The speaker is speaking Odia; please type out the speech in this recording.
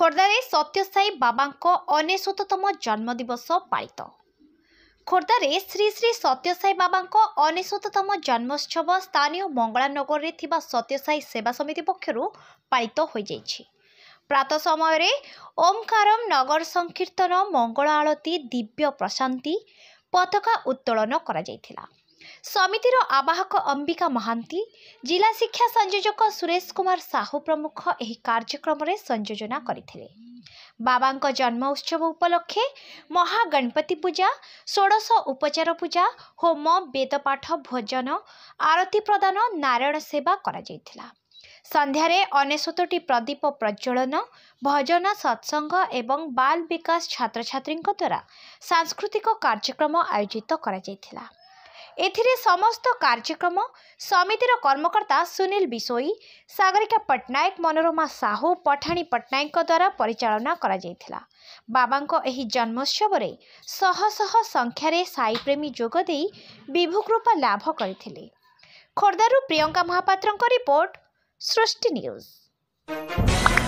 ଖୋର୍ଦ୍ଧାରେ ସତ୍ୟସାଇ ବାବାଙ୍କ 99ତମ ଜନ୍ମଦିବସ ପାଳିତ। ଖୋର୍ଦ୍ଧାରେ ଶ୍ରୀ ଶ୍ରୀ ସତ୍ୟସାଇ ବାବାଙ୍କ 99ତମ ଜନ୍ମୋତ୍ସବ ସ୍ଥାନୀୟ ମଙ୍ଗଳାନଗରରେ ଥିବା ସତ୍ୟସାଇ ସେବା ସମିତି ପକ୍ଷରୁ ପାଳିତ ହୋଇଯାଇଛି। ପ୍ରାତଃ ସମୟରେ ଓମକାରମ୍ ନଗର ସଂକୀର୍ତ୍ତନ, ମଙ୍ଗଳ ଆଳତୀ, ଦିବ୍ୟ ପ୍ରଶାନ୍ତି, ପତାକା ଉତ୍ତୋଳନ କରାଯାଇଥିଲା। ସମିତିର ଆବାହକ ଅମ୍ବିକା ମହାନ୍ତି, ଜିଲ୍ଲା ଶିକ୍ଷା ସଂଯୋଜକ ସୁରେଶ କୁମାର ସାହୁ ପ୍ରମୁଖ ଏହି କାର୍ଯ୍ୟକ୍ରମରେ ସଂଯୋଜନା କରିଥିଲେ। ବାବାଙ୍କ ଜନ୍ମ ଉତ୍ସବ ଉପଲକ୍ଷେ ମହାଗଣପତି ପୂଜା, ଷୋଡ଼ଶ ଉପଚାର ପୂଜା, ହୋମ, ବେଦପାଠ, ଭୋଜନ, ଆରତୀ ପ୍ରଦାନ, ନାରାୟଣ ସେବା କରାଯାଇଥିଲା। ସନ୍ଧ୍ୟାରେ 99ଟି ପ୍ରଦୀପ ପ୍ରଜ୍ୱଳନ, ଭଜନ, ସତ୍ସଙ୍ଗ ଏବଂ ବାଲ ବିକାଶ ଛାତ୍ରଛାତ୍ରୀଙ୍କ ଦ୍ୱାରା ସାଂସ୍କୃତିକ କାର୍ଯ୍ୟକ୍ରମ ଆୟୋଜିତ କରାଯାଇଥିଲା। ଏଥିରେ ସମସ୍ତ କାର୍ଯ୍ୟକ୍ରମ ସମିତିର କର୍ମକର୍ତ୍ତା ସୁନୀଲ ବିଶୋଇ, ସାଗରିକା ପଟ୍ଟନାୟକ, ମନୋରମା ସାହୁ, ପଠାଣି ପଟ୍ଟନାୟକଙ୍କ ଦ୍ୱାରା ପରିଚାଳନା କରାଯାଇଥିଲା। ବାବାଙ୍କ ଏହି ଜନ୍ମୋତ୍ସବରେ ଶହ ଶହ ସଂଖ୍ୟାରେ ସାଇପ୍ରେମୀ ଯୋଗଦେଇ ବିଭୁକୃପା ଲାଭ କରିଥିଲେ। ଖୋର୍ଦ୍ଧାରୁ ପ୍ରିୟଙ୍କା ମହାପାତ୍ରଙ୍କ ରିପୋର୍ଟ, ସୃଷ୍ଟି ନ୍ୟୁଜ୍।